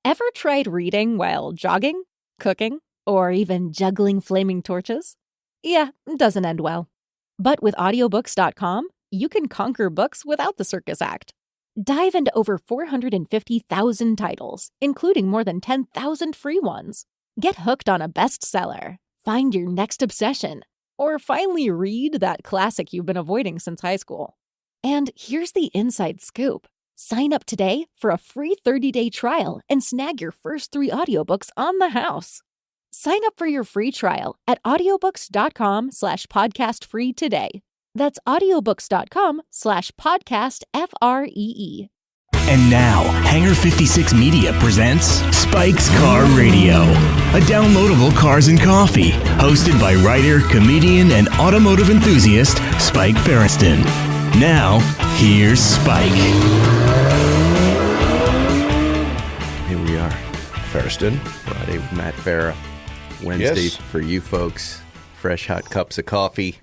Ever tried reading while jogging, cooking, or even juggling flaming torches? Yeah, it doesn't end well. But with audiobooks.com, you can conquer books without the circus act. Dive into over 450,000 titles, including more than 10,000 free ones. Get hooked on a bestseller, find your next obsession, or finally read that classic you've been avoiding since high school. And here's the inside scoop. Sign up today for a free 30-day trial and snag your first 3 audiobooks on the house. Sign up for your free trial at audiobooks.com/podcastfree today. That's audiobooks.com/podcastfree. And now, Hangar 56 Media presents Spike's Car Radio, a downloadable cars and coffee, hosted by writer, comedian, and automotive enthusiast Spike Ferriston. Now, here's Spike. Here we are, Ferriston, Friday with Matt Farah. Wednesday for you folks, fresh hot cups of coffee,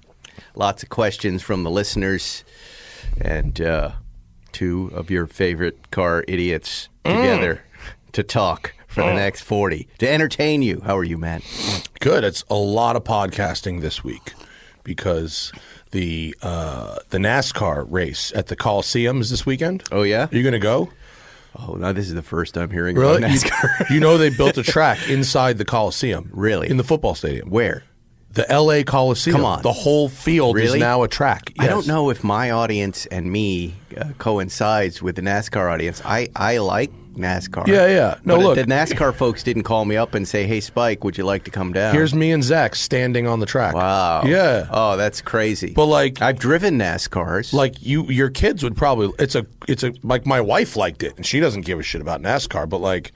lots of questions from the listeners, and 2 of your favorite car idiots together to talk for the next 40, to entertain you. How are you, Matt? Good. It's a lot of podcasting this week because the NASCAR race at the Coliseum is this weekend. Oh, yeah? Are you going to go? Oh, no, this is the first I'm hearing Really? about NASCAR. You know they built a track inside the Coliseum. Really? In the football stadium. Where? The L.A. Coliseum. Come on. The whole field is now a track. Yes. I don't know if my audience and me coincides with the NASCAR audience. I like NASCAR. Yeah. No, but look. The NASCAR folks didn't call me up and say, hey, Spike, would you like to come down? Here's me and Zach standing on the track. Wow. Yeah. Oh, that's crazy. But like, I've driven NASCARs. Like your kids would probably. It's a like my wife liked it, and she doesn't give a shit about NASCAR. But like,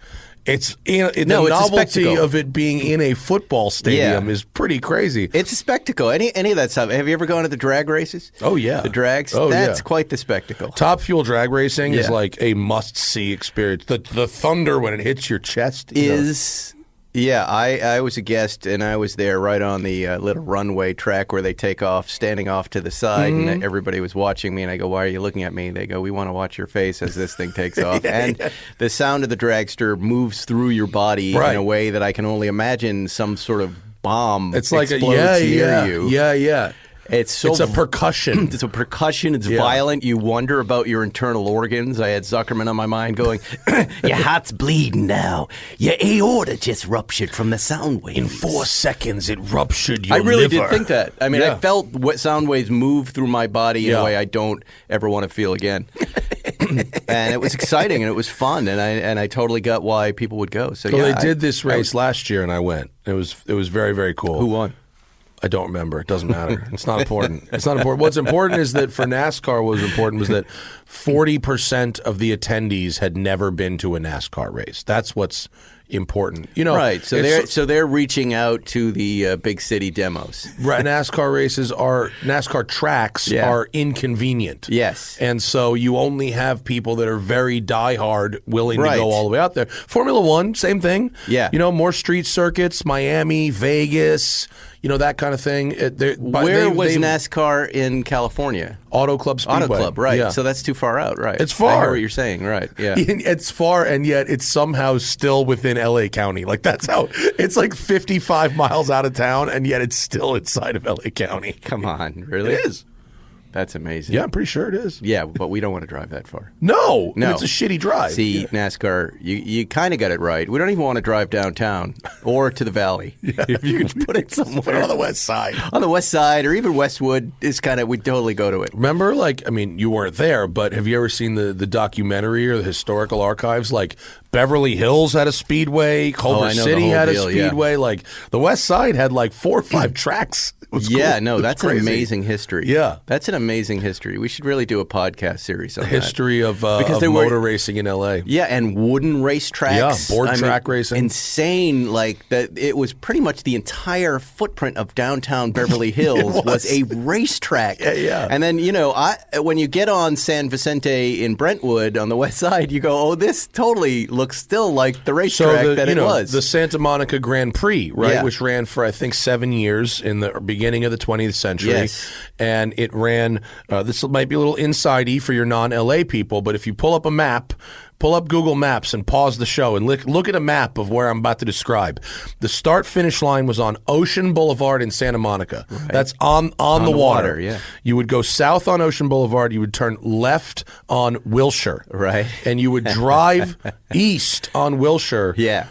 the novelty of it being in a football stadium is pretty crazy. It's a spectacle. Any of that stuff. Have you ever gone to the drag races? Oh, yeah. The drags? Oh, That's yeah. quite the spectacle. Top Fuel drag racing is like a must-see experience. The thunder when it hits your chest is... Yeah, I was a guest, and I was there right on the little runway track where they take off, standing off to the side, and everybody was watching me, and I go, why are you looking at me? They go, we want to watch your face as this thing takes off. The sound of the dragster moves through your body in a way that I can only imagine some sort of bomb explodes near you. Yeah. It's a percussion. It's a percussion. It's violent. You wonder about your internal organs. I had Zuckerman on my mind going, your heart's bleeding now. Your aorta just ruptured from the sound waves. In 4 seconds, it ruptured your liver. I really liver. did think that. I mean, I felt what sound waves move through my body in a way I don't ever want to feel again. And it was exciting, and it was fun, and I totally got why people would go. So they did this race last year, and I went. It was very, very cool. Who won? I don't remember. It doesn't matter. It's not important. It's not important. What's important is that for NASCAR, what was important was that 40% of the attendees had never been to a NASCAR race. That's what's important. You know, right. So they're reaching out to the big city demos. Right. NASCAR tracks are inconvenient. Yes. And so you only have people that are very diehard, willing to go all the way out there. Formula One, same thing. Yeah. You know, more street circuits, Miami, Vegas. You know, that kind of thing. Where was NASCAR in California? Auto Club Speedway. Auto Club, right. Yeah. So that's too far out, right. It's far. I hear what you're saying, right. Yeah. It's far, and yet it's somehow still within L.A. County. Like, that's how, it's like 55 miles out of town, and yet it's still inside of L.A. County. Come on, really? It is. That's amazing. Yeah, I'm pretty sure it is. Yeah, but we don't want to drive that far. No. It's a shitty drive. See, NASCAR, you kind of got it right. We don't even want to drive downtown or to the valley. If you could put it somewhere. Put it on the west side. On the west side, or even Westwood, we'd totally go to it. Remember, you weren't there, but have you ever seen the documentary or the historical archives? Like, Beverly Hills had a speedway, Culver City had a speedway. Yeah. Like, the west side had 4 or 5 tracks. It was cool. That's an amazing history. Yeah. That's an amazing history. We should really do a podcast series on history of motor racing in L.A. Yeah, and wooden racetracks. Yeah, board track racing. Insane. Like, that. It was pretty much the entire footprint of downtown Beverly Hills was a racetrack. Yeah. And then, when you get on San Vicente in Brentwood on the west side, you go, oh, this totally looks still like the racetrack it was. The Santa Monica Grand Prix, right, Yeah. which ran for, I think, 7 years in the beginning of the 20th century. Yes. And it ran, this might be a little inside-y for your non-LA people, but if you pull up a map Pull up Google Maps and pause the show and look at a map of where I'm about to describe. The start-finish line was on Ocean Boulevard in Santa Monica. Right. That's on the water. Yeah. You would go south on Ocean Boulevard. You would turn left on Wilshire. Right. And you would drive east on Wilshire. Yeah.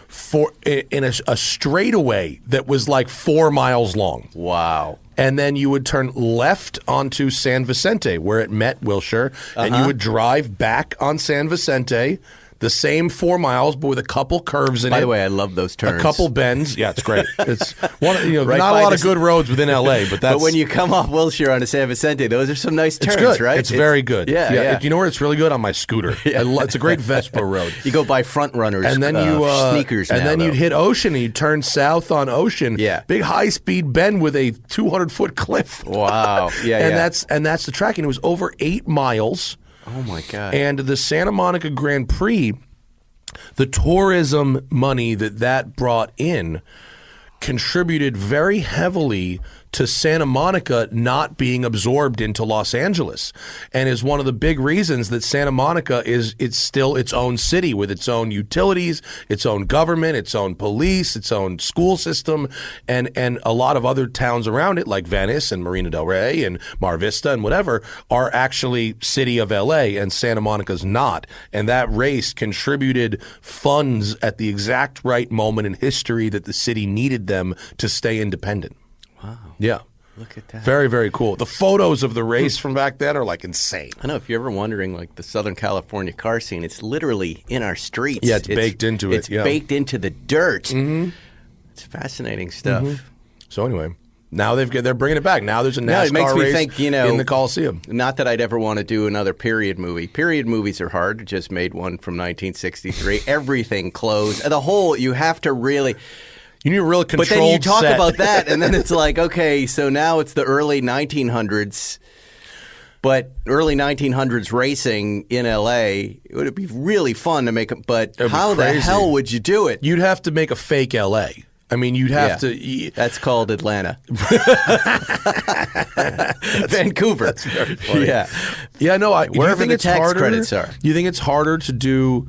In a straightaway that was like 4 miles long. Wow. And then you would turn left onto San Vicente, where it met Wilshire, and you would drive back on San Vicente, the same 4 miles, but with a couple curves in it. By the way, I love those turns. A couple bends. Yeah, it's great. It's one. Right, not a lot of good roads within LA, but that's. But when you come off Wilshire onto San Vicente, those are some nice turns, it's good. right? It's very good. Yeah. You know where it's really good? On my scooter. It's a great Vespa road. You go by front runners, and then sneakers. And then you'd hit Ocean, and you'd turn south on Ocean. Yeah. Big high speed bend with a 200-foot cliff. Wow. Yeah. And that's the track, and it was over 8 miles. Oh my God. And the Santa Monica Grand Prix. The tourism money that brought in contributed very heavily to Santa Monica not being absorbed into Los Angeles, and is one of the big reasons that Santa Monica it's still its own city with its own utilities, its own government, its own police, its own school system, and a lot of other towns around it like Venice and Marina del Rey and Mar Vista and whatever are actually city of LA, and Santa Monica's not. And that race contributed funds at the exact right moment in history that the city needed them to stay independent. Wow. Yeah. Look at that. Very, very cool. The photos of the race from back then are like insane. I know, if you're ever wondering, like the Southern California car scene, it's literally in our streets. Yeah, it's baked into it. It's baked into the dirt. Mm-hmm. It's fascinating stuff. Mm-hmm. So anyway, now they're bringing it back. Now there's a NASCAR it makes me race think, in the Coliseum. Not that I'd ever want to do another period movie. Period movies are hard. Just made one from 1963. Everything closed. The whole, you have to really... You need a real controlled set. But then you talk about that, and then it's like, okay, so now it's the early 1900s, but early 1900s racing in L.A., it would be really fun to make it, but how the hell would you do it? You'd have to make a fake L.A. I mean, you'd have to... That's called Atlanta. Vancouver. That's very funny. Yeah, no, wherever the tax credits are. You think it's harder to do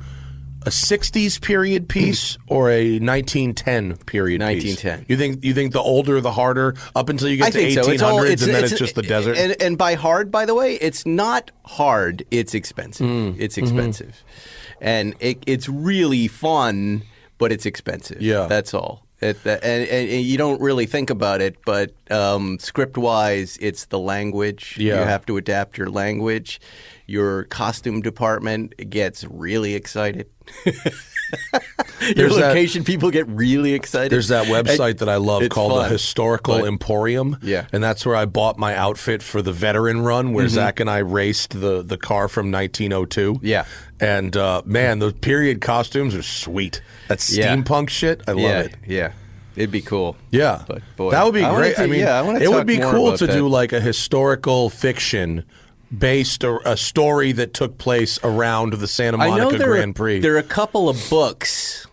a 60s period piece or a 1910 period piece? 1910. You think the older the harder up until you get to 1800s and then it's just the desert? And by hard, by the way, it's not hard. It's expensive. It's expensive. And it's really fun, but it's expensive. Yeah. That's all. And you don't really think about it, but script-wise, it's the language. Yeah. You have to adapt your language. Your costume department gets really excited. Your location people get really excited. There's that website that I love called the Historical Emporium. Yeah. And that's where I bought my outfit for the veteran run where Zach and I raced the car from 1902. Yeah. And man, those period costumes are sweet. That steampunk shit, I love it. Yeah. It'd be cool. Yeah. But boy, that would be great. I mean, it would be cool to do like a historical fiction based a story that took place around the Santa Monica Grand Prix. There are a couple of books,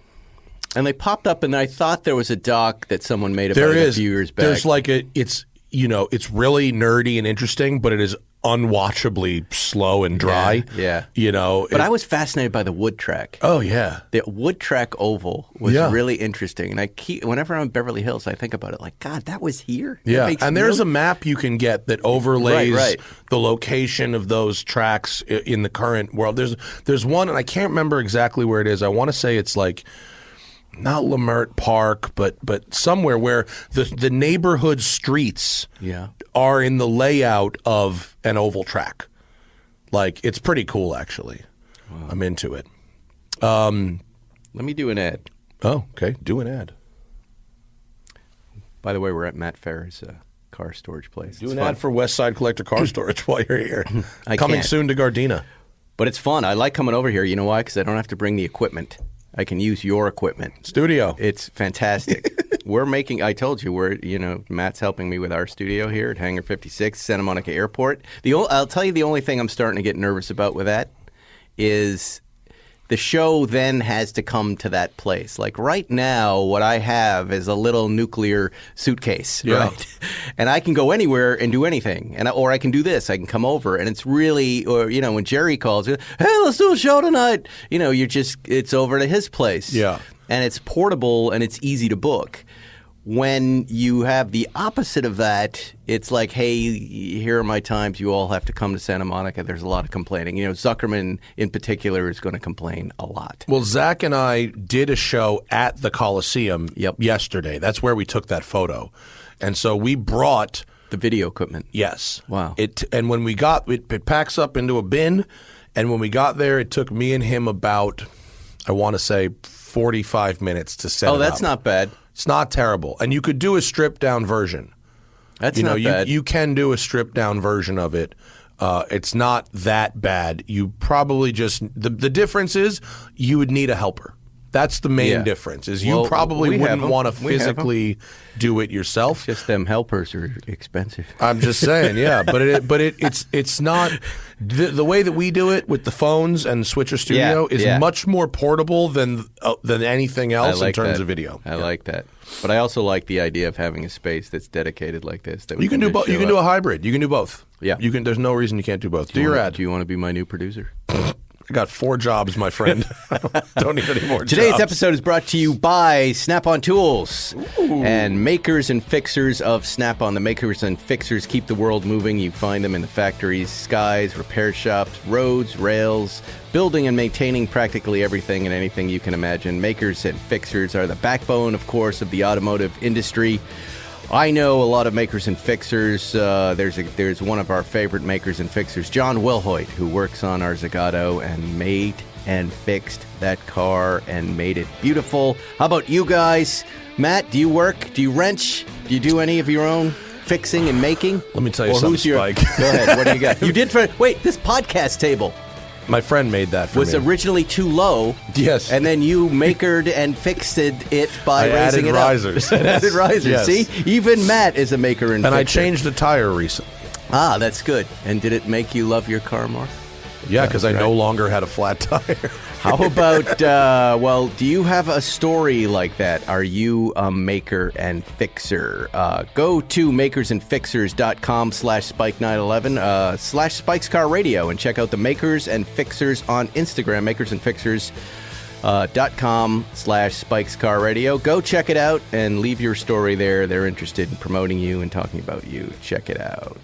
and they popped up, and I thought there was a doc that someone made about it a few years back. There's like it's really nerdy and interesting, but it is unwatchably slow and dry. Yeah. But I was fascinated by the wood track. Oh yeah. The wood track oval was really interesting. And whenever I'm in Beverly Hills, I think about it like, God, that was here? Yeah. And there's a map you can get that overlays the location of those tracks in the current world. There's one, and I can't remember exactly where it is. I want to say it's like not Lamert Park, but somewhere where the neighborhood streets are in the layout of an oval track. Like, it's pretty cool, actually. Wow. I'm into it. Let me do an ad. Oh, okay. Do an ad. By the way, we're at Matt Farah's car storage place. Do an ad for West Side Collector Car Storage while you're here. Coming soon to Gardena. But it's fun. I like coming over here. You know why? Because I don't have to bring the equipment. I can use your equipment. Studio. It's fantastic. I told you, Matt's helping me with our studio here at Hangar 56, Santa Monica Airport. I'll tell you the only thing I'm starting to get nervous about with that is the show then has to come to that place. Like right now, what I have is a little nuclear suitcase, right? And I can go anywhere and do anything. Or I can do this. I can come over. And it's really, or, when Jerry calls, hey, let's do a show tonight. It's over to his place. Yeah. And it's portable and it's easy to book. When you have the opposite of that, it's like, hey, here are my times. You all have to come to Santa Monica. There's a lot of complaining. Zuckerman in particular is going to complain a lot. Well, Zach and I did a show at the Coliseum yesterday. That's where we took that photo. And so we brought the video equipment. Yes. Wow. And when we got it packs up into a bin. And when we got there, it took me and him about, I want to say, 45 minutes to set it up. Oh, that's not bad. It's not terrible. And you could do a stripped-down version. That's not bad. You can do a stripped-down version of it. It's not that bad. You probably just – the difference is you would need a helper. That's the main difference is you probably wouldn't want to physically do it yourself. Just them helpers are expensive. I'm just saying, yeah. But it's not the way that we do it with the phones and Switcher Studio is much more portable than anything else in terms of video. I like that. But I also like the idea of having a space that's dedicated like this. That you can do both. You can do a hybrid. You can do both. Yeah. You can. There's no reason you can't do both. Do your ad. Do you want to be my new producer? I got 4 jobs, my friend. I don't need any more jobs. Today's episode is brought to you by Snap-on Tools and makers and fixers of Snap-on. The makers and fixers keep the world moving. You find them in the factories, skies, repair shops, roads, rails, building and maintaining practically everything and anything you can imagine. Makers and fixers are the backbone, of course, of the automotive industry. I know a lot of makers and fixers. There's one of our favorite makers and fixers, John Wilhoit, who works on our Zagato and made and fixed that car and made it beautiful. How about you guys? Matt, do you work? Do you wrench? Do you do any of your own fixing and making? Let me tell you something, Spike. Go ahead. What do you got? You did this podcast table. My friend made that for me. Was originally too low. Yes. And then you makered and fixed it by raising it risers. up. Added risers. Yes. See? Even Matt is a maker and fixer. And I changed a tire recently. Ah, that's good. And did it make you love your car more? Yeah, because I no longer had a flat tire. How about, do you have a story like that? Are you a maker and fixer? Go to makersandfixers.com/Spike911 /Spikes Car Radio and check out the Makers and Fixers on Instagram, makersandfixers.com/Spikes Car Radio. Go check it out and leave your story there. They're interested in promoting you and talking about you. Check it out.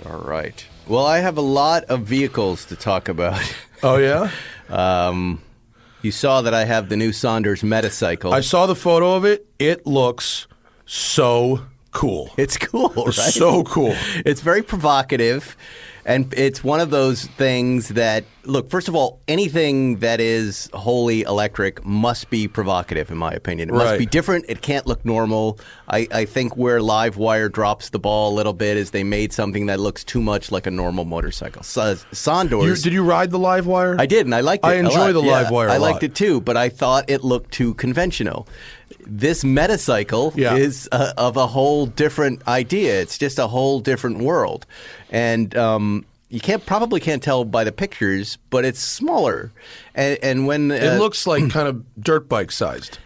All right. Well, I have a lot of vehicles to talk about. Oh, yeah? You saw that I have the new Sondors Metacycle. I saw the photo of it. It looks so cool. It's cool, right? So cool. It's very provocative. And it's one of those things that, look, first of all, anything that is wholly electric must be provocative, in my opinion. It must be different. It can't look normal. I think where Livewire drops the ball a little bit is they made something that looks too much like a normal motorcycle. Sondors. Did you ride the Livewire? I did, and I liked it. I enjoy the Livewire a lot. I liked it too, but I thought it looked too conventional. This Metacycle is of a whole different idea. It's just a whole different world. And you probably can't tell by the pictures, but it's smaller. And when it looks like kind of dirt bike sized.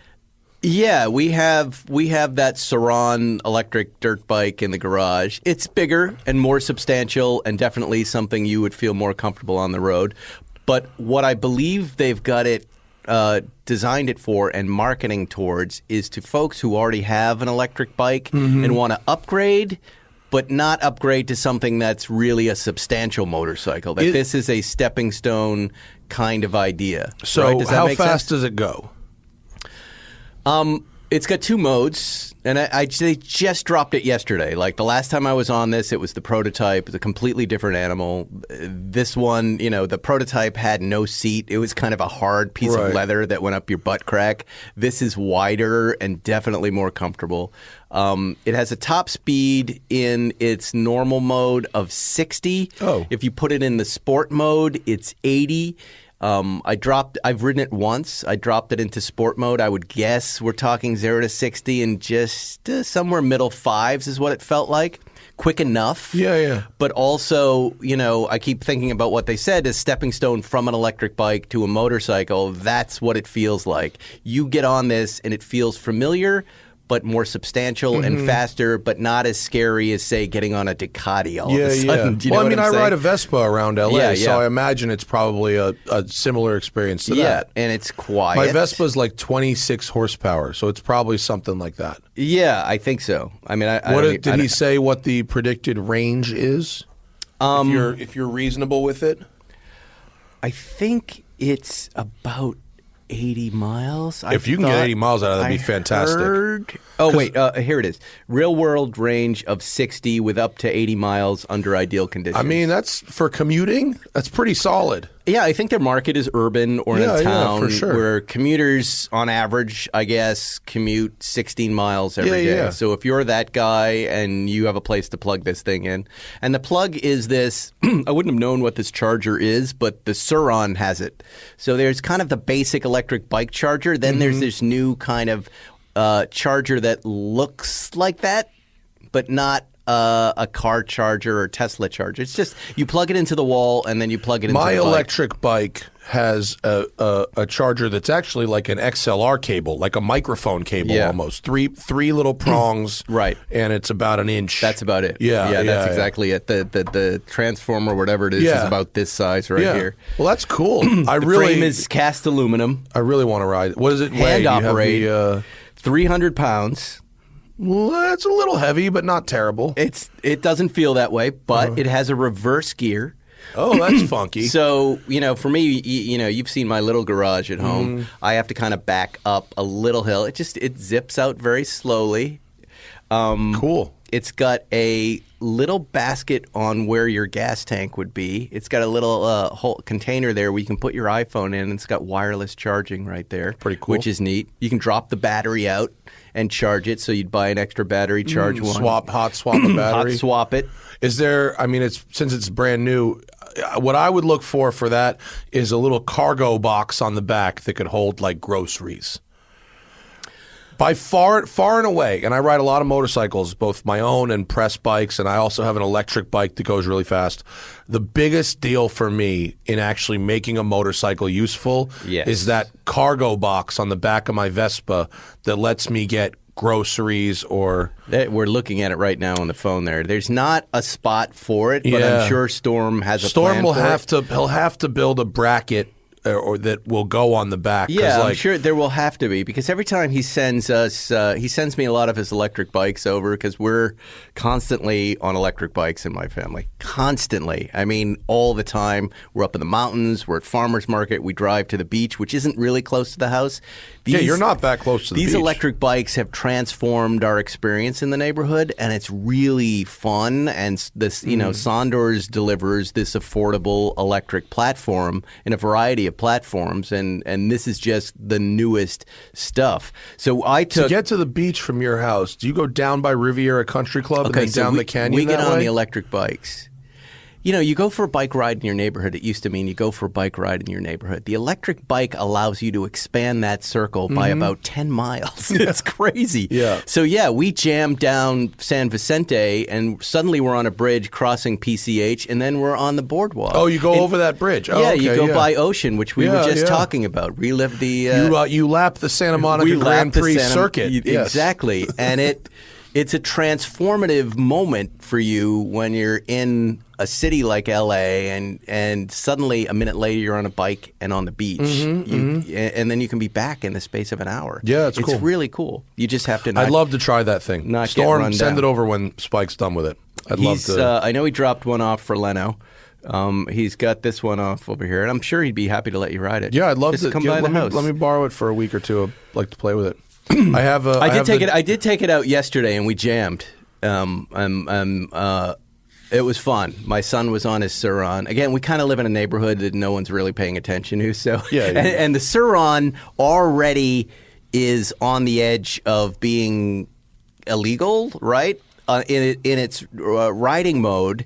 Yeah, we have that Saran electric dirt bike in the garage. It's bigger and more substantial and definitely something you would feel more comfortable on the road. But what I believe they've got it designed it for and marketing towards is to folks who already have an electric bike and want to upgrade, but not upgrade to something that's really a substantial motorcycle. This is a stepping stone kind of idea. So right? Does that how make fast sense? does it go? It's got 2 modes, and they just dropped it yesterday. Like the last time I was on this, it was the prototype. It's a completely different animal. This one, the prototype had no seat. It was kind of a hard piece of leather that went up your butt crack. This is wider and definitely more comfortable. It has a top speed in its normal mode of 60. Oh. If you put it in the sport mode, it's 80. I've ridden it once. I dropped it into sport mode. I would guess we're talking 0 to 60 in just somewhere middle 5s is what it felt like. quick enough. Yeah. But also, I keep thinking about what they said is stepping stone from an electric bike to a motorcycle. That's what it feels like. You get on this and it feels familiar, but more substantial and faster, but not as scary as, say, getting on a Ducati all of a sudden. Do you know what I'm saying? I ride a Vespa around LA, Yeah. so I imagine it's probably a similar experience to that. And it's quiet. My Vespa is like 26 horsepower, so it's probably something like that. Yeah, I think so. I mean, did he say what the predicted range is? If you're reasonable with it? I think it's about 80 miles. If you can get 80 miles out of it, that'd be fantastic. Here it is. Real world range of 60 with up to 80 miles under ideal conditions. I mean, that's for commuting. That's pretty solid. Yeah, I think their market is urban or in a town for sure. where commuters, on average, I guess, commute 16 miles every day. Yeah. So if you're that guy and you have a place to plug this thing in, and the plug is this, I wouldn't have known what this charger is, but the Suron has it. So there's kind of the basic electric bike charger. Then there's this new kind of charger that looks like that, but not a car charger or Tesla charger. It's just you plug it into the wall and then you plug it into the bike. My electric bike has a charger that's actually like an XLR cable, like a microphone cable almost. Three little prongs, right? And it's about an inch. That's about it. Yeah, that's exactly it. The transformer, whatever it is about this size right here. Well, that's cool. The frame is cast aluminum. I really want to ride it. What does it weigh? Hand operate. 300 pounds. Well, that's a little heavy, but not terrible. It doesn't feel that way, but it has a reverse gear. Oh, that's funky. So, for me, you've seen my little garage at home. I have to kind of back up a little hill. It zips out very slowly. Cool. It's got a little basket on where your gas tank would be. It's got a little whole container there where you can put your iPhone in, and it's got wireless charging right there. Pretty cool. Which is neat. You can drop the battery out and charge it, so you'd buy an extra battery, charge one. Hot swap a battery. Hot swap it. Is there, since it's brand new, what I would look for that is a little cargo box on the back that could hold like groceries. By far and away, and I ride a lot of motorcycles, both my own and press bikes, and I also have an electric bike that goes really fast. The biggest deal for me in actually making a motorcycle useful is that cargo box on the back of my Vespa that lets me get groceries or... We're looking at it right now on the phone there. There's not a spot for it, but I'm sure Storm has a plan for it. He'll have to build a bracket or that will go on the back. Yeah, I'm sure there will have to be, because every time he sends me a lot of his electric bikes over, because we're constantly on electric bikes in my family. Constantly. I mean, all the time. We're up in the mountains. We're at farmers market. We drive to the beach, which isn't really close to the house. You're not that close to the beach. These electric bikes have transformed our experience in the neighborhood, and it's really fun. And this, Sondors delivers this affordable electric platform in a variety of platforms, and this is just the newest stuff. So to get to the beach from your house, do you go down by Riviera Country Club and then down the canyon? We get that on way? the electric bikes. You go for a bike ride in your neighborhood. It used to mean you go for a bike ride in your neighborhood. The electric bike allows you to expand that circle by about 10 miles. It's crazy. Yeah. So, we jammed down San Vicente, and suddenly we're on a bridge crossing PCH, and then we're on the boardwalk. Oh, you go over that bridge. Oh, yeah, okay, you go by Ocean, which we were just talking about. Relive the... you lap the Santa Monica Grand Prix circuit. Exactly. And it's a transformative moment for you when you're in a city like LA and suddenly a minute later you're on a bike and on the beach. And then you can be back in the space of an hour. Yeah, it's cool. It's really cool. You just have to I'd love to try that thing. Storm, send it over when Spike's done with it. I'd love to. I know he dropped one off for Leno. He's got this one off over here, and I'm sure he'd be happy to let you ride it. Yeah, I'd love just to come by the house. Let me borrow it for a week or two. I'd like to play with it. I did take it out yesterday, and we jammed. It was fun. My son was on his Suron. Again, we kind of live in a neighborhood that no one's really paying attention to. So and the Suron already is on the edge of being illegal, right? In its riding mode,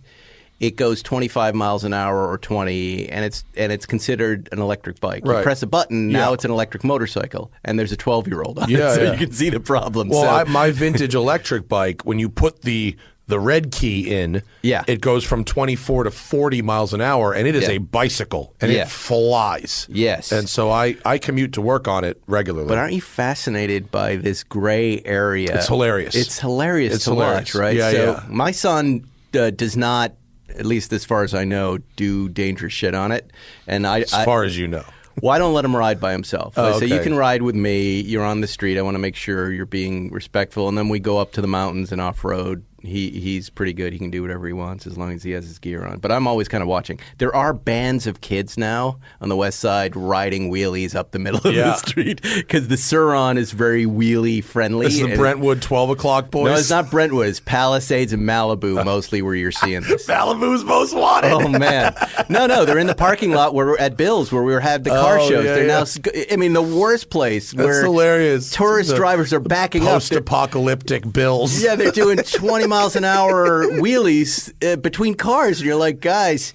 it goes 25 miles an hour or 20, and it's considered an electric bike. Right. You press a button, now it's an electric motorcycle, and there's a 12-year-old on it, so you can see the problem. Well, my vintage electric bike, when you put the the red key in, it goes from 24 to 40 miles an hour, and it is a bicycle, and it flies. Yes. And so I commute to work on it regularly. But aren't you fascinated by this gray area? It's hilarious. It's hilarious to watch, right? Yeah, my son does not, at least as far as I know, do dangerous shit on it. And as far as you know. Well, I don't let him ride by himself. Oh, So you can ride with me. You're on the street. I want to make sure you're being respectful. And then we go up to the mountains and off-road. He's pretty good. He can do whatever he wants as long as he has his gear on. But I'm always kind of watching. There are bands of kids now on the west side riding wheelies up the middle of the street because the Suron is very wheelie friendly. It's the Brentwood 12 o'clock boys? No, it's not Brentwood. It's Palisades and Malibu mostly where you're seeing this. Malibu's most wanted. Oh, man. No, they're in the parking lot where we're at Bill's where we had the car shows. They're now, I mean, the worst place where hilarious. Tourist drivers are backing up. Post-apocalyptic Bills. Yeah, they're doing 20 miles an hour wheelies between cars, and you're like, guys.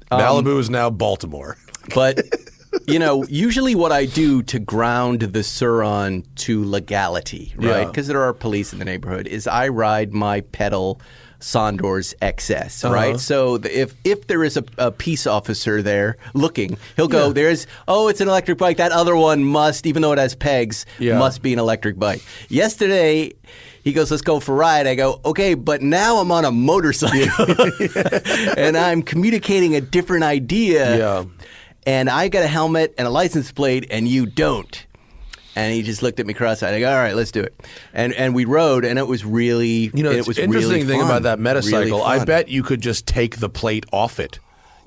Malibu is now Baltimore. But, usually what I do to ground the Suron to legality, right? Because there are police in the neighborhood, is I ride my pedal Sondors XS, right? So if there is a peace officer there looking, he'll go, it's an electric bike. That other one must, even though it has pegs, must be an electric bike. Yesterday, he goes, let's go for a ride. I go, okay, but now I'm on a motorcycle and I'm communicating a different idea. Yeah. And I got a helmet and a license plate and you don't. And he just looked at me cross-eyed. I go, all right, let's do it. And we rode, and it was really fun. It was interesting thing about that Metacycle, really I bet you could just take the plate off it,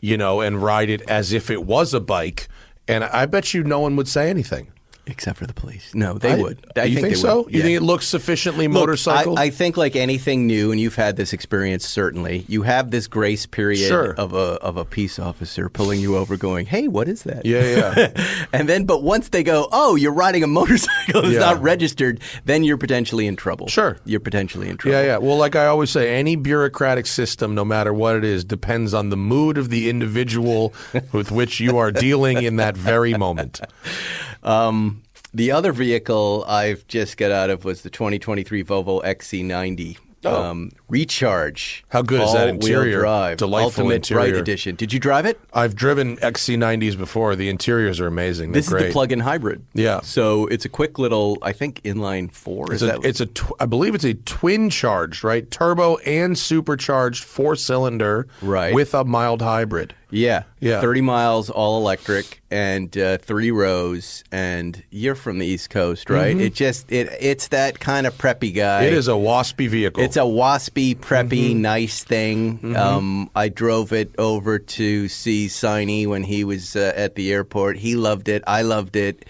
and ride it as if it was a bike. And I bet you no one would say anything. Except for the police. No, they would. You think so? You think it looks sufficiently motorcycle? I think like anything new, and you've had this experience certainly, you have this grace period of a peace officer pulling you over going, hey, what is that? Yeah. And then, but once they go, oh, you're riding a motorcycle that's not registered, then you're potentially in trouble. Sure. You're potentially in trouble. Yeah. Well, like I always say, any bureaucratic system, no matter what it is, depends on the mood of the individual with which you are dealing in that very moment. The other vehicle I've just got out of was the 2023 Volvo XC90. Recharge. How good is that interior? Drive. Delightful Ultimate interior. Bright Edition. Did you drive it? I've driven XC90s before. The interiors are amazing. This They're great. is the plug-in hybrid. Yeah. So it's a quick little, I think, inline four. I believe it's a twin-charged, right? Turbo and supercharged 4-cylinder with a mild hybrid. Yeah. 30 Yeah. miles, all electric, and 3 rows. And you're from the East Coast, right? Mm-hmm. It's that kind of preppy guy. It is a waspy vehicle. It's a waspy, preppy, nice thing. I drove it over to see Seinfeld when he was at the airport. He loved it. I loved it.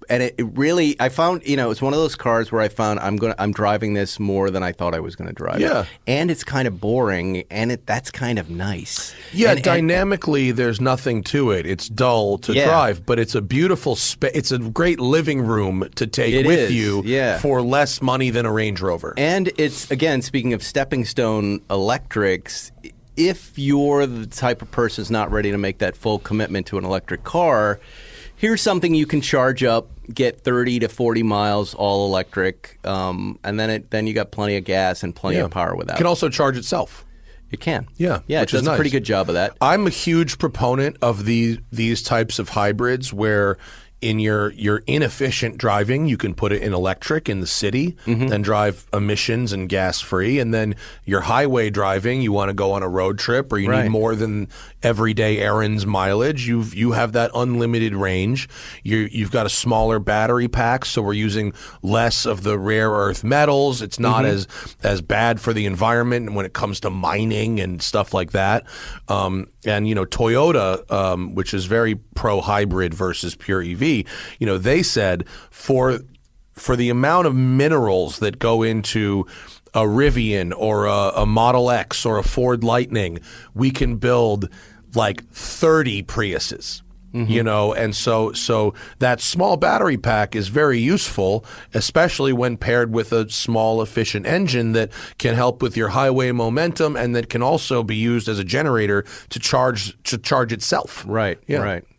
And it really, I found, it's one of those cars where I found I'm driving this more than I thought I was going to drive it. And it's kind of boring, and that's kind of nice. Yeah, dynamically, there's nothing to it. It's dull to drive, but it's a beautiful space. It's a great living room to take with you for less money than a Range Rover. And it's, again, speaking of stepping stone electrics, if you're the type of person who's not ready to make that full commitment to an electric car, here's something you can charge up, get 30 to 40 miles all electric, and then you got plenty of gas and plenty of power with that. It can also charge itself. It can. Yeah, it does a pretty good job of that. I'm a huge proponent of these types of hybrids where in your inefficient driving, you can put it in electric in the city and drive emissions and gas free. And then your highway driving, you want to go on a road trip or you need more than everyday errands mileage. You have that unlimited range. You've got a smaller battery pack, so we're using less of the rare earth metals. It's not as bad for the environment when it comes to mining and stuff like that. And Toyota, which is very pro hybrid versus pure EV. They said for the amount of minerals that go into a Rivian or a Model X or a Ford Lightning, we can build like 30 Priuses. And so that small battery pack is very useful, especially when paired with a small, efficient engine that can help with your highway momentum and that can also be used as a generator to charge itself. Right.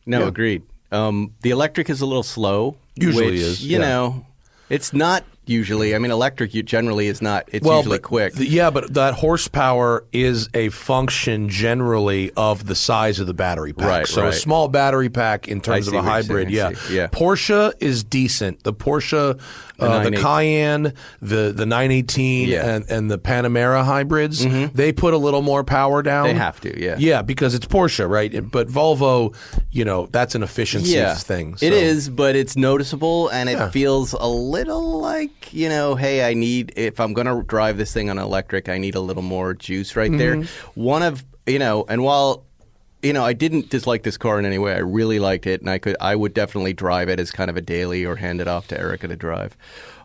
Agreed. The electric is a little slow. Usually which, is. It's not usually. I mean, electric generally is not. It's usually quick. But that horsepower is a function generally of the size of the battery pack. Right, so a small battery pack in terms of a hybrid, Porsche is decent. The Porsche, the Cayenne, the 918, and the Panamera hybrids, they put a little more power down. They have to, yeah. Yeah, because it's Porsche, right? But Volvo, that's an efficiency thing. So. It is, but it's noticeable, and it feels a little like, hey, if I'm going to drive this thing on electric, I need a little more juice right there. One of, and while, I didn't dislike this car in any way, I really liked it, and I would definitely drive it as kind of a daily or hand it off to Erica to drive,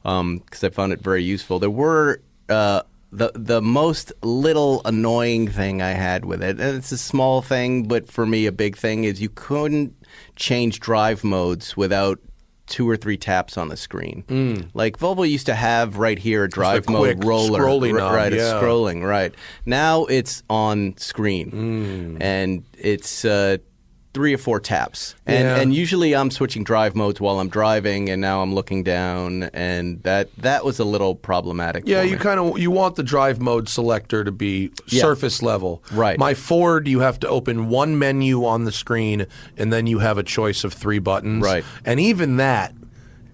because I found it very useful. There were, the most little annoying thing I had with it, and it's a small thing, but for me a big thing, is you couldn't change drive modes without 2 or 3 taps on the screen. Like Volvo used to have right here a drive mode roller, knob, it's scrolling, right. Now it's on screen, and it's 3 or 4 taps, and usually I'm switching drive modes while I'm driving, and now I'm looking down, and that was a little problematic. Yeah, for me. you want the drive mode selector to be surface level. Right. My Ford, you have to open one menu on the screen, and then you have a choice of 3 buttons. Right. And even that,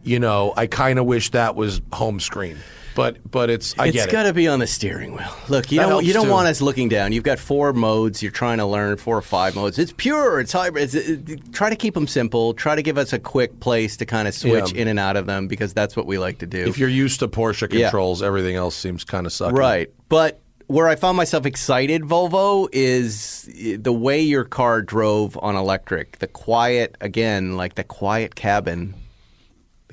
I kind of wish that was home screen. But it's get it. It's got to be on the steering wheel. Look, you don't want us looking down. You've got 4 modes. You're trying to learn 4 or 5 modes. It's pure. It's hybrid. Try to keep them simple. Try to give us a quick place to kind of switch in and out of them, because that's what we like to do. If you're used to Porsche controls, everything else seems kind of sucky. Right. But where I found myself excited, Volvo, is the way your car drove on electric. The quiet, again, like the quiet cabin.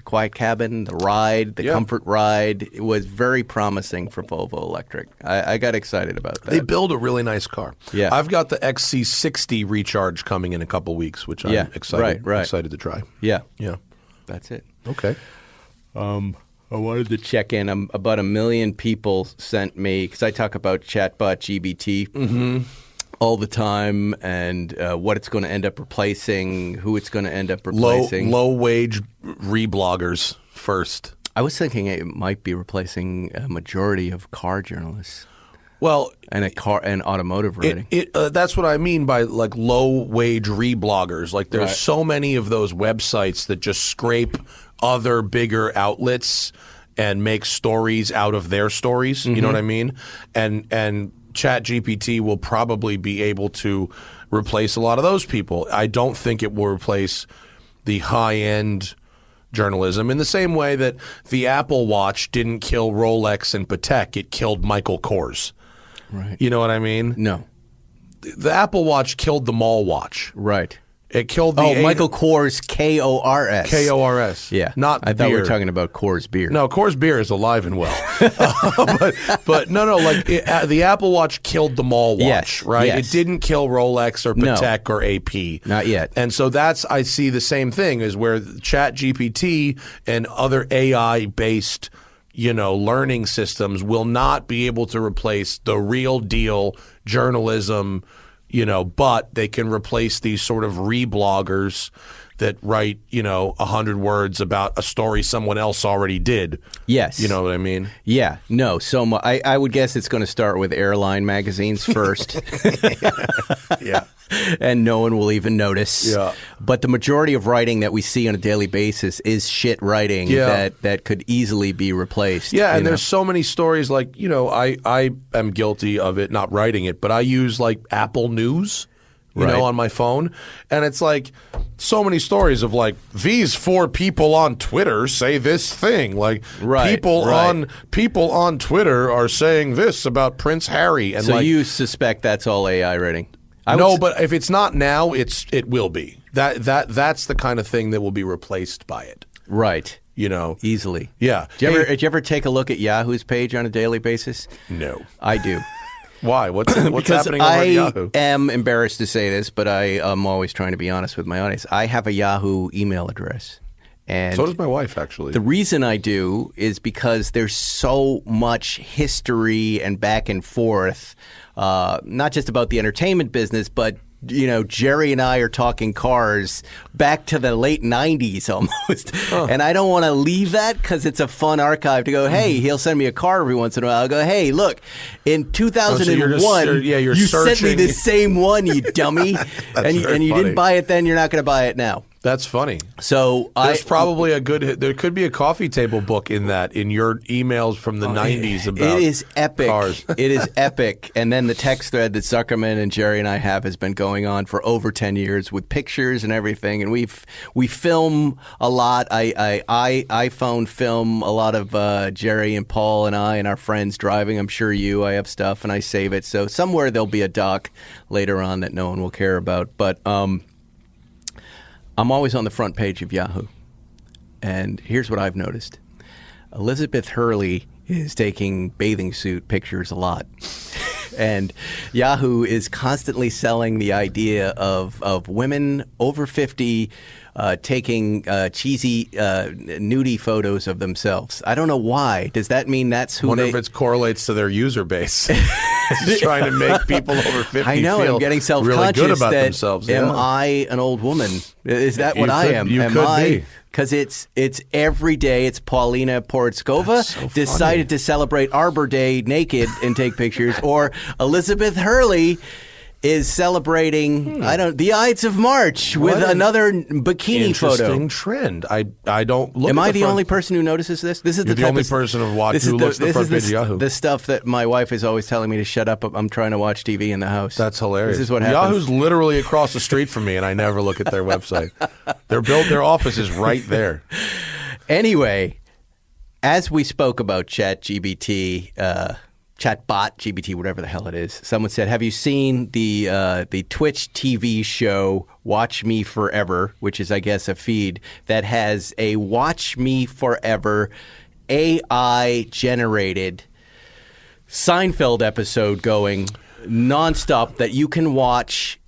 The ride, the comfort ride, it was very promising for Volvo Electric. I got excited about that. They build a really nice car. Yeah. I've got the XC60 Recharge coming in a couple weeks, which I'm excited to try. Yeah. Yeah. That's it. Okay. I wanted to check in. About 1 million people sent me, because I talk about chatbot GBT all the time, and what it's going to end up replacing, who it's going to end up replacing. Low-wage rebloggers first. I was thinking it might be replacing a majority of car journalists. Well, and automotive writing. That's what I mean by like low-wage rebloggers. Like there's so many of those websites that just scrape other bigger outlets and make stories out of their stories. You know what I mean? And ChatGPT will probably be able to replace a lot of those people. I don't think it will replace the high-end journalism in the same way that the Apple Watch didn't kill Rolex and Patek. It killed Michael Kors. Right. You know what I mean? No. The Apple Watch killed the Mall Watch. Right. It killed the Michael Kors, Kors. Kors. Yeah. Not I thought beer. we were talking about Kors beer. No, Kors beer is alive and well. but no, like the Apple Watch killed the Mall Watch, right? Yes. It didn't kill Rolex or Patek or AP. Not yet. And so I see the same thing is where ChatGPT and other AI-based learning systems will not be able to replace the real deal journalism, but they can replace these sort of rebloggers that write, 100 words about a story someone else already did. Yes. You know what I mean? Yeah. No, so much. I would guess it's going to start with airline magazines first. Yeah. And no one will even notice. Yeah. But the majority of writing that we see on a daily basis is shit writing that could easily be replaced. Yeah, and there's so many stories like, I am guilty of it, not writing it, but I use like Apple News, you know, on my phone. And it's like so many stories of like, these 4 people on Twitter say this thing. Like people on Twitter are saying this about Prince Harry. And so you suspect that's all AI writing? But if it's not now, it will be. That's the kind of thing that will be replaced by it. Right. Easily. Yeah. Did you ever take a look at Yahoo's page on a daily basis? No. I do. Why? What's happening over at Yahoo? I am embarrassed to say this, but I am always trying to be honest with my audience. I have a Yahoo email address. And so does my wife, actually. The reason I do is because there's so much history and back and forth, not just about the entertainment business, but Jerry and I are talking cars back to the late 90s almost. And I don't want to leave that because it's a fun archive to go, hey, he'll send me a car every once in a while. I'll go, hey, look, in 2001, you sent me the same one, you dummy. and you didn't buy it then, you're not going to buy it now. That's funny. So there's probably there could be a coffee table book in your emails from the 90s about it is epic. Cars. It is epic. And then the text thread that Zuckerman and Jerry and I have has been going on for over 10 years with pictures and everything. And we film a lot. I iPhone film a lot of Jerry and Paul and I and our friends driving. I'm sure I have stuff and I save it. So somewhere there'll be a doc later on that no one will care about. But I'm always on the front page of Yahoo. And here's what I've noticed. Elizabeth Hurley is taking bathing suit pictures a lot. And Yahoo is constantly selling the idea of women over 50 taking cheesy, nudie photos of themselves. I don't know why. Does that mean that's who wonder if it correlates to their user base. Just trying to make people over 50 I know, feel I'm getting self-conscious really good about that themselves. Am I an old woman? Is that what I am? You could be. Because it's every day. It's Paulina Porizkova so decided to celebrate Arbor Day naked and take pictures, or Elizabeth Hurley is celebrating the Ides of March with another bikini photo. Interesting trend. I don't look. Am at I the the only person who notices this? This is You're the only person who looks at the front page of Yahoo. The stuff that my wife is always telling me to shut up. I'm trying to watch TV in the house. That's hilarious. This is what happens. Yahoo's literally across the street from me, and I never look at their website. Their office is right there. Anyway, as we spoke about ChatGPT, Chatbot, GBT, whatever the hell it is. Someone said, have you seen the Twitch TV show Watch Me Forever, which is, I guess, a feed that has a Watch Me Forever AI-generated Seinfeld episode going nonstop that you can watch.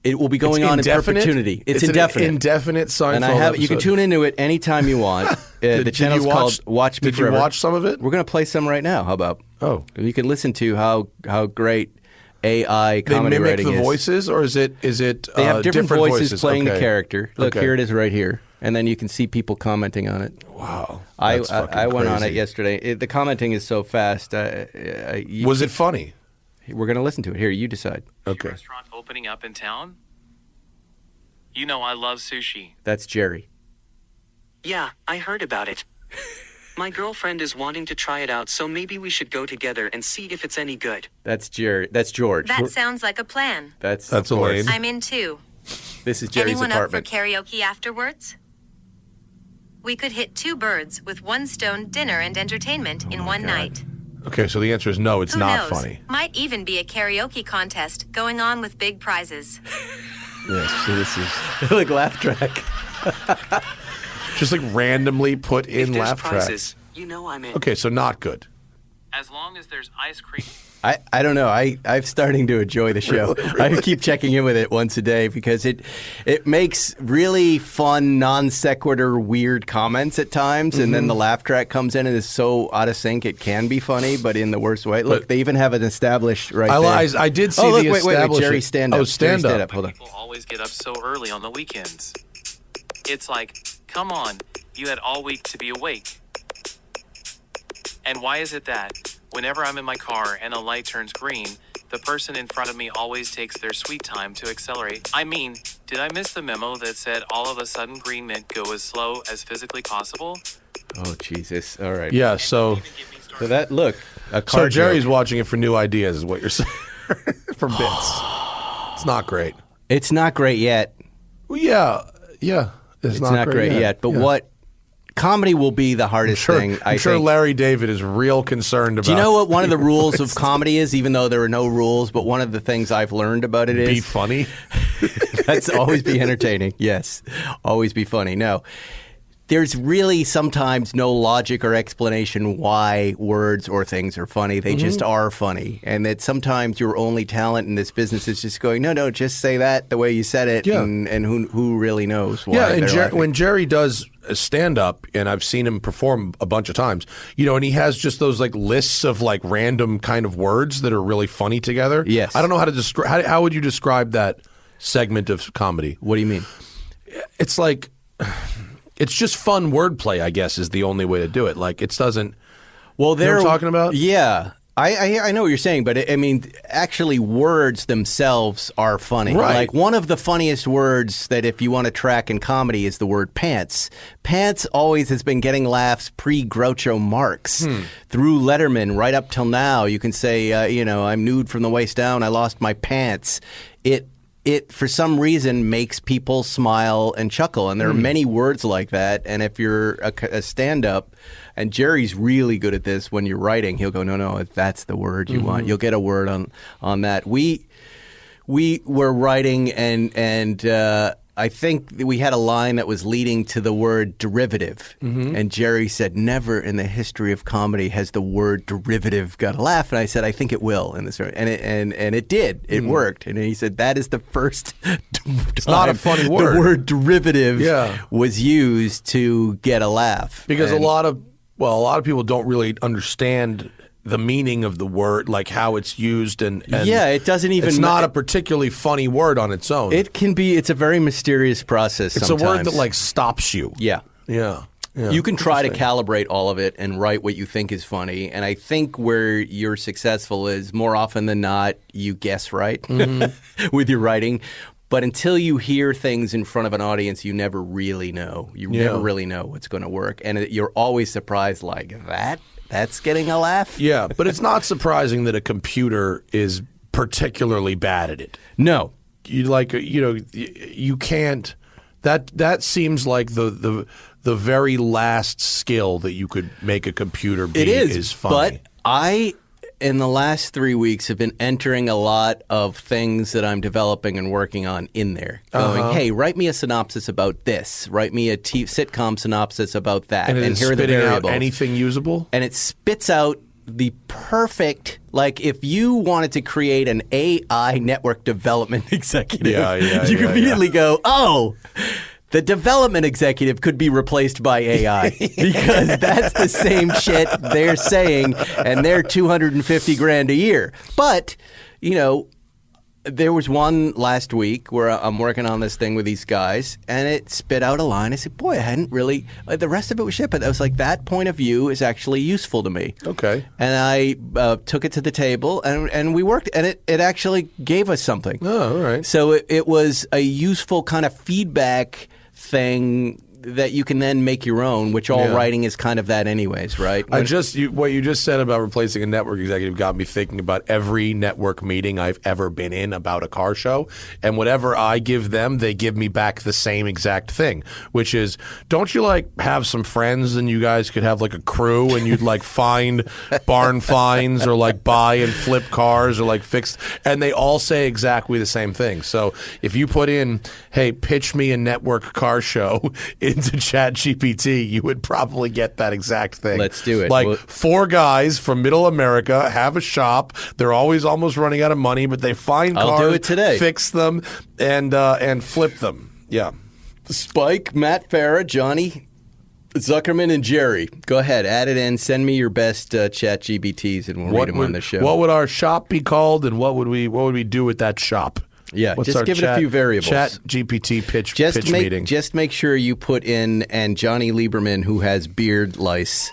It will be going on in perpetuity. It's indefinite. Indefinite Seinfeld and you can tune into it anytime you want. The channel's called Watch Me Forever. Did you watch some of it? We're going to play some right now. How about? Oh. You can listen to how great AI comedy writing is. They mimic the voices, or is it They have different voices playing the character. Look, Okay. here it is right here. And then you can see people commenting on it. Wow. I That's went on crazy. it yesterday. The commenting is so fast. Was it funny? We're going to listen to it. Here, you decide. Okay. Restaurant opening up in town? You know I love sushi. That's Jerry. Yeah, I heard about it. My girlfriend is wanting to try it out, so maybe we should go together and see if it's any good. That's Jerry. That's George. That sounds like a plan. That's Elaine. I'm in too. This is Jerry's Anyone apartment. up for karaoke afterwards? We could hit two birds with one stone, dinner and entertainment in one night. Okay, so the answer is no, it's Who not knows? funny. Might even be a karaoke contest going on with big prizes. Yes, so this is like laugh track. Just like randomly put If in there's laugh prizes, tracks. you know I'm in. Okay, so not good. As long as there's ice cream. I don't know. I'm starting to enjoy the show. I keep checking in with it once a day because it makes really fun, non sequitur, weird comments at times, and then the laugh track comes in and is so out of sync it can be funny, but in the worst way. Look, they even have it established right there. I did see oh, look, the wait, Jerry, stand up. Oh, stand Jerry, up. Hold on. People always get up so early on the weekends. It's like, come on, you had all week to be awake. And why is it that whenever I'm in my car and a light turns green, the person in front of me always takes their sweet time to accelerate? I mean, did I miss the memo that said all of a sudden green meant go as slow as physically possible? Oh, Jesus. All right. Yeah, so So that, look, a car so Jerry's joke. watching it for new ideas is what you're saying. For bits. It's not great. It's not great yet. Well, yeah. It's not great yet. But what comedy will be the hardest thing, I'm sure think. Larry David is real concerned about. Do you know what one of the rules of comedy is, even though there are no rules, but one of the things I've learned about it is... Be funny? That's always be entertaining. Yes. Always be funny. No. There's really sometimes no logic or explanation why words or things are funny. They just are funny. And that sometimes your only talent in this business is just going, no, just say that the way you said it. Yeah. And who really knows why Yeah, and they're laughing. when Jerry does stand-up, and I've seen him perform a bunch of times, and he has just those like lists of like random kind of words that are really funny together. Yes. I don't know how to describe. How would you describe that segment of comedy. What do you mean? It's like, it's just fun wordplay, I guess, is the only way to do it. Like, it doesn't... Well, you know what I'm talking about? Yeah. I know what you're saying, but I mean, actually, words themselves are funny. Right. Like, one of the funniest words that if you want to track in comedy is the word pants. Pants always has been getting laughs pre-Groucho Marx. Through Letterman right up till now. You can say, I'm nude from the waist down, I lost my pants. It for some reason makes people smile and chuckle, and there are many words like that. And if you're a stand-up, and Jerry's really good at this when you're writing, he'll go, no, that's the word you want. You'll get a word on that. We were writing, and I think we had a line that was leading to the word derivative. And Jerry said, never in the history of comedy has the word derivative got a laugh. And I said, I think it will in this. And it did. It worked. And he said, that is the first It's not a funny word. The word derivative was used to get a laugh. Because a lot of people don't really understand the meaning of the word, like how it's used, and it doesn't even. It's not a particularly funny word on its own. It can be. It's a very mysterious process. It's sometimes. a word that like stops you. Yeah. You can try to calibrate all of it and write what you think is funny. And I think where you're successful is more often than not you guess right with your writing. But until you hear things in front of an audience, you never really know. You never really know what's going to work. And you're always surprised like that. That's getting a laugh? Yeah, but it's not surprising that a computer is particularly bad at it. No. You can't – that seems like the very last skill that you could make a computer be is funny. But in the last 3 weeks, have been entering a lot of things that I'm developing and working on in there. Going, hey, write me a synopsis about this. Write me a sitcom synopsis about that. And here are the variables. Out anything usable? And it spits out the perfect, like if you wanted to create an AI network development executive, you could immediately go, the development executive could be replaced by AI because that's the same shit they're saying, and they're $250,000 a year. But, there was one last week where I'm working on this thing with these guys, and it spit out a line. I said, boy, I hadn't really – the rest of it was shit, but I was like, that point of view is actually useful to me. Okay. And I took it to the table, and we worked, and it actually gave us something. Oh, all right. So it was a useful kind of feedback thing that you can then make your own, which all writing is kind of that anyways, right? What you just said about replacing a network executive got me thinking about every network meeting I've ever been in about a car show, and whatever I give them, they give me back the same exact thing, which is, don't you like have some friends and you guys could have like a crew and you'd like find barn finds or like buy and flip cars or like fix, and they all say exactly the same thing. So if you put in, hey, pitch me a network car show into ChatGPT, you would probably get that exact thing. Let's do it. Like 4 guys from Middle America have a shop. They're always almost running out of money, but they find cars, do it today. Fix them, and flip them. Yeah. Spike, Matt Farah, Johnny Zuckerman, and Jerry. Go ahead, add it in. Send me your best ChatGPTs, and we'll read them on the show. What would our shop be called, and what would we do with that shop? Yeah, just give it a few variables. Chat GPT pitch meeting. Just make sure you put in, and Johnny Lieberman, who has beard lice.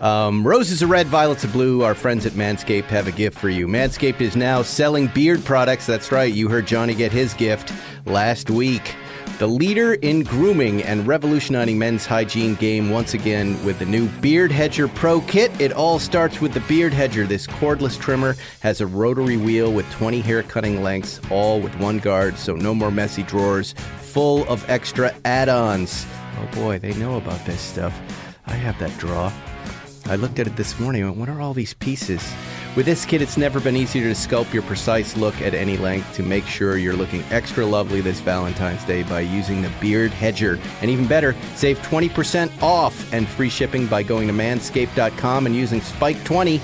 Roses are red, violets are blue. Our friends at Manscaped have a gift for you. Manscaped is now selling beard products. That's right, you heard Johnny get his gift last week. The leader in grooming and revolutionizing men's hygiene game once again with the new Beard Hedger Pro Kit. It all starts with the Beard Hedger. This cordless trimmer has a rotary wheel with 20 hair cutting lengths, all with one guard, so no more messy drawers, full of extra add-ons. Oh boy, they know about this stuff. I have that drawer. I looked at it this morning and went, what are all these pieces? With this kit, it's never been easier to sculpt your precise look at any length to make sure you're looking extra lovely this Valentine's Day by using the Beard Hedger. And even better, save 20% off and free shipping by going to manscaped.com and using Spike20.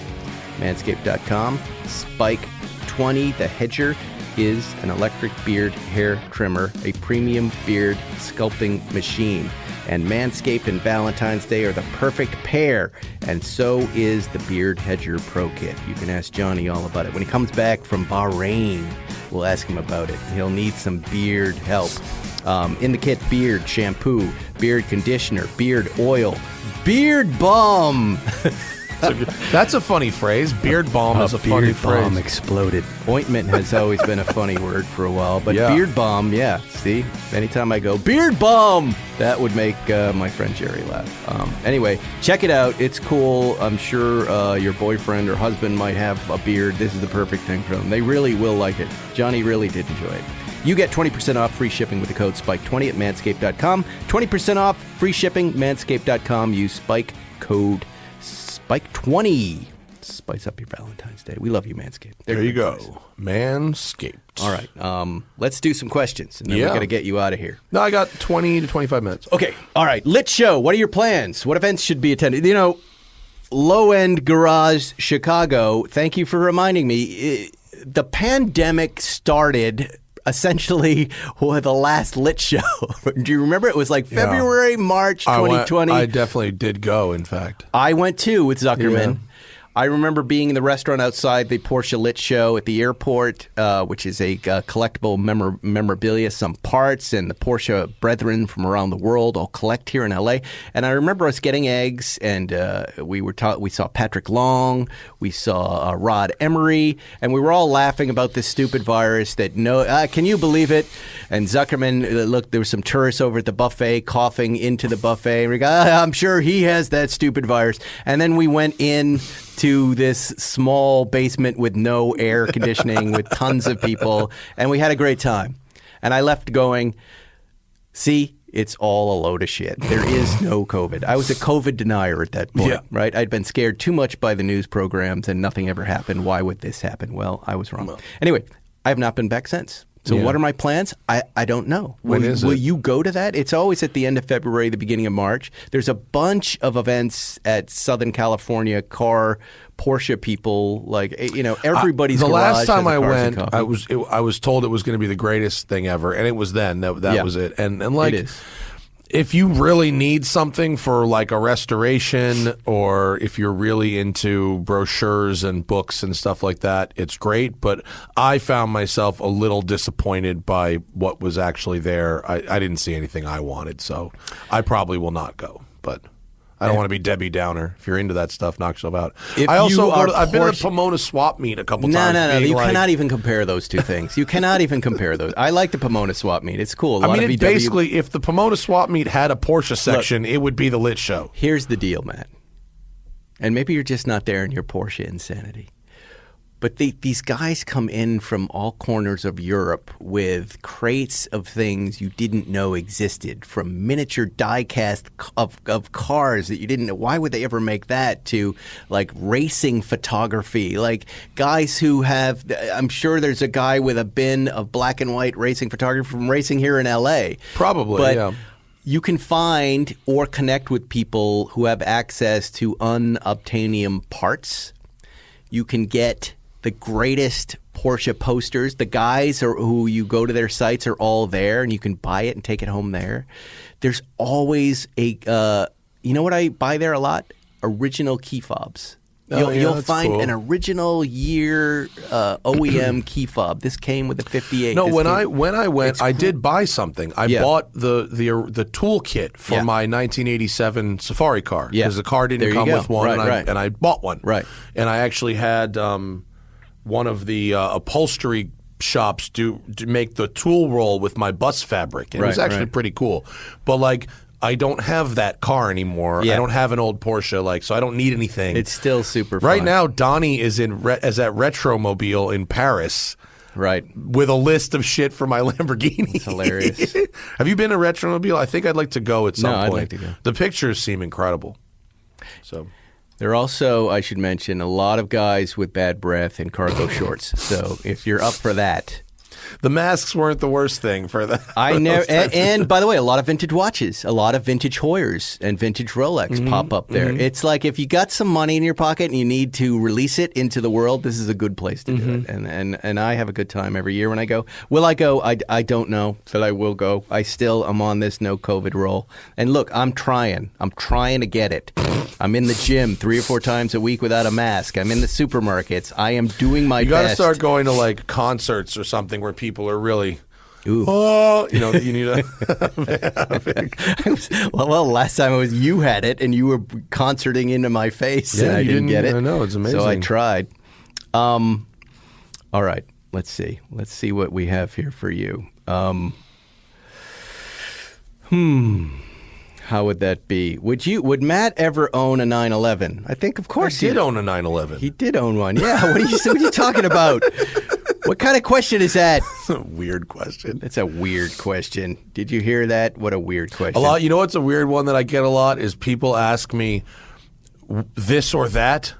Manscaped.com, Spike20, the Hedger. is an electric beard hair trimmer, a premium beard sculpting machine. And Manscaped and Valentine's Day are the perfect pair, and so is the Beard Hedger Pro Kit. You can ask Johnny all about it. When he comes back from Bahrain, we'll ask him about it. He'll need some beard help. In the kit, beard shampoo, beard conditioner, beard oil, beard balm. That's a funny phrase. Beard balm is a funny phrase. Beard balm exploded. Ointment has always been a funny word for a while, but beard balm, yeah. See, anytime I go, beard balm, that would make my friend Jerry laugh. Anyway, check it out. It's cool. I'm sure your boyfriend or husband might have a beard. This is the perfect thing for them. They really will like it. Johnny really did enjoy it. You get 20% off free shipping with the code SPIKE20 at manscaped.com. 20% off free shipping, manscaped.com. Use Spike code SPIKE20. Spice up your Valentine's Day. We love you, Manscaped. There you go. Manscaped. All right. Let's do some questions, and then we're going to get you out of here. No, I got 20 to 25 minutes. Okay. All right. Lit Show. What are your plans? What events should be attended? You know, Low End Garage Chicago, thank you for reminding me. The pandemic started essentially with the last Lit Show. Do you remember? It was like February, March 2020. I definitely did go, in fact. I went too with Zuckerman. Yeah. I remember being in the restaurant outside the Porsche Lit Show at the airport, which is a collectible memorabilia, some parts, and the Porsche brethren from around the world all collect here in L.A. And I remember us getting eggs, and we saw Patrick Long, we saw Rod Emery, and we were all laughing about this stupid virus that can you believe it? And Zuckerman, look, there were some tourists over at the buffet coughing into the buffet. And we go, I'm sure he has that stupid virus. And then we went in to this small basement with no air conditioning with tons of people, and we had a great time. And I left going, see, it's all a load of shit. There is no COVID. I was a COVID denier at that point, right? I'd been scared too much by the news programs, and nothing ever happened. Why would this happen? Well, I was wrong. Anyway, I have not been back since. So what are my plans? I don't know. Will you go to that? It's always at the end of February, the beginning of March. There's a bunch of events at Southern California car Porsche people, like, everybody's the garage last time has a I cars and went, coffee. I was told it was going to be the greatest thing ever, and it was then. That was it. And like, it is. If you really need something for like a restoration, or if you're really into brochures and books and stuff like that, it's great. But I found myself a little disappointed by what was actually there. I didn't see anything I wanted, so I probably will not go. But I don't want to be Debbie Downer. If you're into that stuff, knock yourself out. I've been at a Pomona swap meet a couple times. No. You cannot even compare those two things. You cannot even compare those. I like the Pomona swap meet. It's cool. Basically, if the Pomona swap meet had a Porsche section, it would be the Lit Show. Here's the deal, Matt. And maybe you're just not there in your Porsche insanity. But these guys come in from all corners of Europe with crates of things you didn't know existed, from miniature die-cast of cars that you didn't know. Why would they ever make that? To, like, racing photography. Like, guys who have – I'm sure there's a guy with a bin of black and white racing photography from racing here in L.A. Probably, but you can find or connect with people who have access to unobtainium parts. You can get – the greatest Porsche posters. The guys who you go to their sites are all there, and you can buy it and take it home there. There's always a you know what I buy there a lot? Original key fobs. You'll find an original year OEM key fob. This came with a 58. No, when I went, I did buy something. I bought the tool kit for my 1987 Safari car because the car didn't come with one, and I bought one. Right, and I actually had one of the upholstery shops to make the tool roll with my bus fabric. And it was actually pretty cool. But like, I don't have that car anymore. I don't have an old Porsche, so I don't need anything. It's still super fun. Right now, Donnie is at Retromobile in Paris. Right. With a list of shit for my Lamborghini. It's hilarious. Have you been to Retromobile? I think I'd like to go at some point. I'd like to go. The pictures seem incredible. So... There are also, I should mention, a lot of guys with bad breath and cargo shorts. So if you're up for that. the masks weren't the worst thing for that. I never. And by the way, a lot of vintage watches, a lot of vintage Hoyers and vintage Rolex pop up there. It's like if you got some money in your pocket and you need to release it into the world, this is a good place to do it. And I have a good time every year when I go. Will I go? I don't know that I will go. I still am on this no COVID roll. And look, I'm trying to get it. I'm in the gym 3 or 4 times a week without a mask. I'm in the supermarkets. I am doing my best. You got to start going to like concerts or something where people are really. Ooh. Oh, you need a. well, last time you had it and you were concerting into my face and I didn't get it. I know, it's amazing. So I tried. All right, let's see. Let's see what we have here for you. How would that be? Would Matt ever own a 911? I think, of course, he did own a 911. He did own one. Yeah. What are you talking about? What kind of question is that? That's a weird question. That's a weird question. Did you hear that? What a weird question. A lot. You know what's a weird one that I get a lot is people ask me this or that.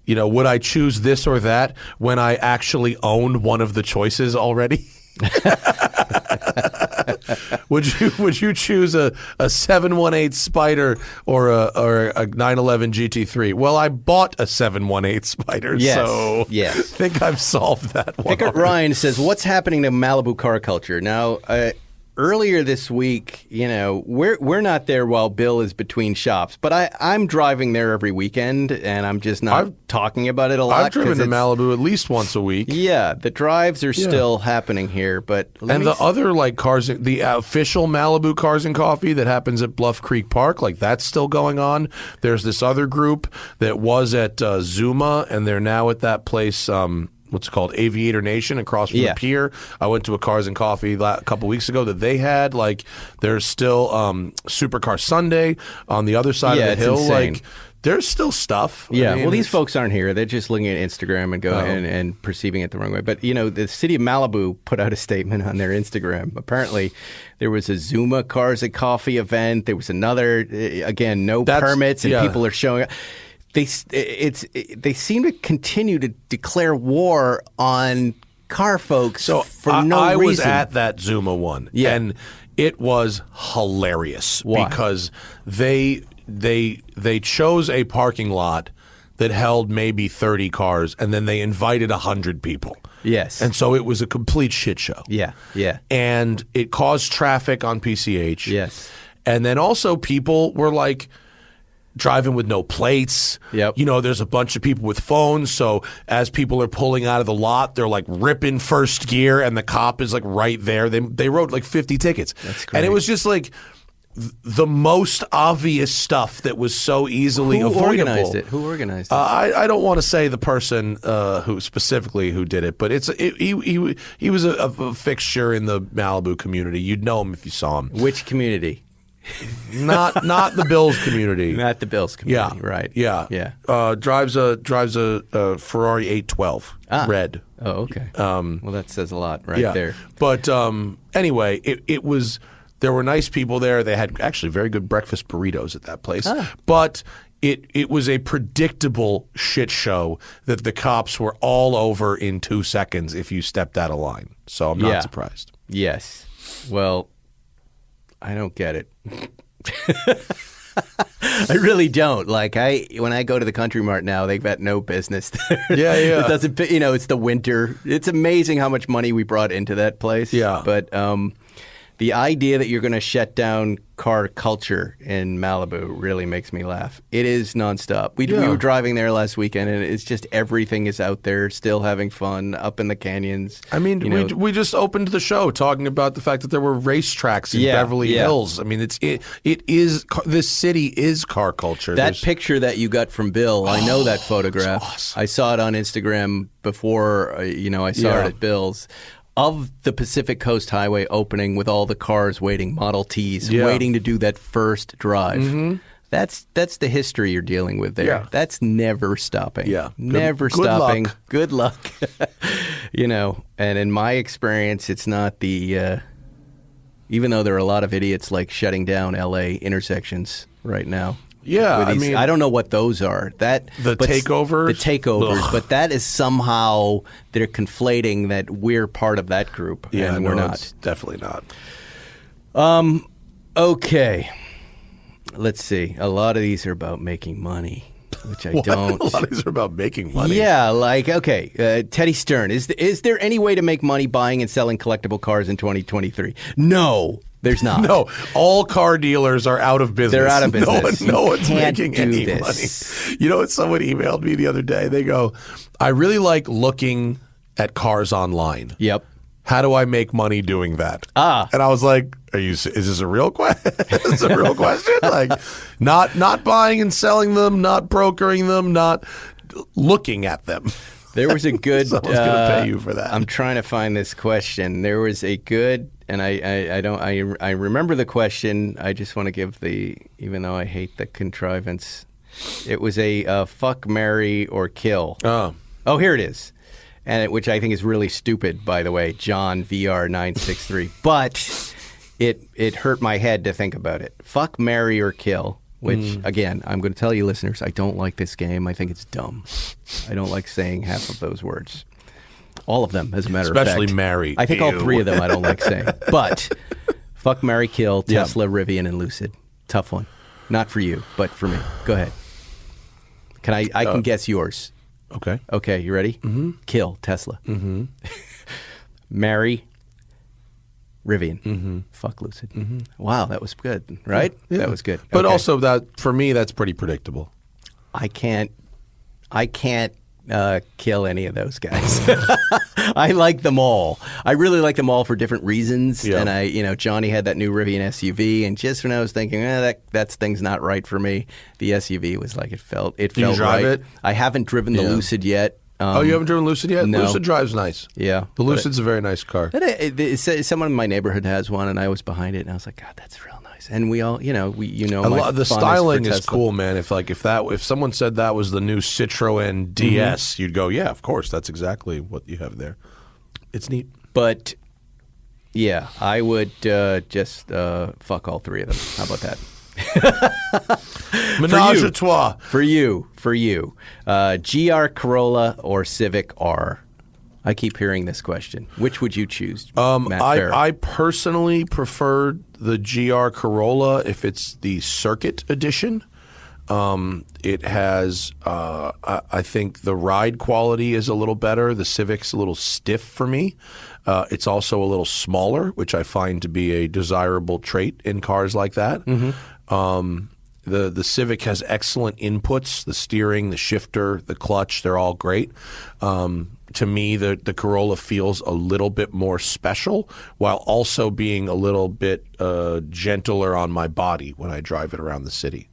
You know, would I choose this or that when I actually own one of the choices already? Would you choose a 718 Spider or a 911 GT3? Well, I bought a 718 Spider, so I think I've solved that one. Pickard Ryan says, "What's happening to Malibu car culture now?" Earlier this week, we're not there while Bill is between shops, but I'm driving there every weekend, and I'm just not talking about it a lot. I've driven to Malibu at least once a week. Yeah, the drives are still happening here, but other like cars, the official Malibu Cars and Coffee that happens at Bluff Creek Park, like that's still going on. There's this other group that was at Zuma, and they're now at that place. What's it called? Aviator Nation across from the pier. I went to a Cars and Coffee a couple weeks ago that they had. Like, there's still Supercar Sunday on the other side of the hill. Insane. Like, there's still stuff. Yeah, well, these folks aren't here. They're just looking at Instagram and going and perceiving it the wrong way. But, the city of Malibu put out a statement on their Instagram. Apparently, there was a Zuma Cars and Coffee event. There was another, again, permits, and people are showing up. They seem to continue to declare war on car folks for no reason. I was at that Zuma one, and it was hilarious. Why? Because they chose a parking lot that held maybe 30 cars, and then they invited 100 people. Yes. And so it was a complete shit show. Yeah, yeah. And it caused traffic on PCH. Yes. And then also people were like, driving with no plates. Yep. There's a bunch of people with phones, so as people are pulling out of the lot, they're like ripping first gear, and the cop is like right there. They wrote like 50 tickets. That's great. And it was just like the most obvious stuff that was so easily avoidable. Who organized it? I don't want to say the person who did it, but he was a fixture in the Malibu community. You'd know him if you saw him. Which community? Not the Bills community. Not the Bills community. Yeah. Right. Yeah. Yeah. Drives a Ferrari 812 red. Oh, okay. Well, that says a lot there. But anyway, it was. There were nice people there. They had actually very good breakfast burritos at that place. But it was a predictable shit show that the cops were all over in 2 seconds if you stepped out of line. So I'm not surprised. Yes. Well, I don't get it. I really don't. Like when I go to the Country Mart now, they've got no business there. Yeah. It doesn't. It's the winter. It's amazing how much money we brought into that place. Yeah. But the idea that you're going to shut down car culture in Malibu really makes me laugh. It is nonstop. We were driving there last weekend, and it's just everything is out there, still having fun, up in the canyons. I mean, we just opened the show talking about the fact that there were racetracks in Beverly Hills. I mean, it is this city is car culture. That picture that you got from Bill, I know that photograph. Awesome. I saw it on Instagram before. I saw it at Bill's. Of the Pacific Coast Highway opening with all the cars waiting, Model Ts, waiting to do that first drive. Mm-hmm. That's the history you're dealing with there. Yeah. That's never stopping. Yeah. Never good stopping. Luck. Good luck. And in my experience, it's not the, even though there are a lot of idiots like shutting down LA intersections right now. Yeah, I mean, I don't know what those are. Takeovers, but that is somehow they're conflating that we're part of that group, and we're not. It's definitely not. Okay, let's see. A lot of these are about making money, which I don't. A lot of these are about making money. Yeah, like Teddy Stern. Is there any way to make money buying and selling collectible cars in 2023? No. There's not. No, all car dealers are out of business. They're out of business. No one's making any money. You know what? Someone emailed me the other day. They go, I really like looking at cars online. Yep. How do I make money doing that? And I was like, is this a real question? Is this a real question? Like, not buying and selling them, not brokering them, not looking at them. There was a good. Someone's going to pay you for that. I'm trying to find this question. There was a good, and I remember the question. I just want to give even though I hate the contrivance. It was a fuck, marry, or kill. Oh, here it is, which I think is really stupid, by the way. John VR 963, but it hurt my head to think about it. Fuck, marry, or kill. Which, again, I'm going to tell you, listeners, I don't like this game. I think it's dumb. I don't like saying half of those words. All of them, as a matter of fact. Especially marry. I think all three of them I don't like saying. But fuck, marry, kill, Tesla, Rivian, and Lucid. Tough one. Not for you, but for me. Go ahead. I can guess yours. Okay. Okay, you ready? Mm-hmm. Kill, Tesla. Mm-hmm. Marry, Rivian. Mm-hmm. Fuck Lucid. Mm-hmm. Wow, that was good, right? Yeah. That was good. But also, that for me, that's pretty predictable. I can't kill any of those guys. I like them all. I really like them all for different reasons. Yeah. And Johnny had that new Rivian SUV, and just when I was thinking, that thing's not right for me, the SUV was like it felt Did you drive right. it? I haven't driven the Lucid yet. You haven't driven Lucid yet? No. Lucid drives nice. Yeah. The Lucid's a very nice car. Someone in my neighborhood has one, and I was behind it, and I was like, God, that's real nice. And we all, the styling is cool, man. If someone said that was the new Citroen DS, you'd go, yeah, of course, that's exactly what you have there. It's neat. But yeah, I would just fuck all three of them. How about that? Menage a trois. For you. GR Corolla or Civic R? I keep hearing this question. Which would you choose, Matt Farah? I personally prefer the GR Corolla if it's the Circuit Edition. It has, I think the ride quality is a little better. The Civic's a little stiff for me. It's also a little smaller, which I find to be a desirable trait in cars like that. Mm-hmm. The Civic has excellent inputs. The steering, the shifter, the clutch, they're all great. To me, the Corolla feels a little bit more special while also being a little bit gentler on my body when I drive it around the city.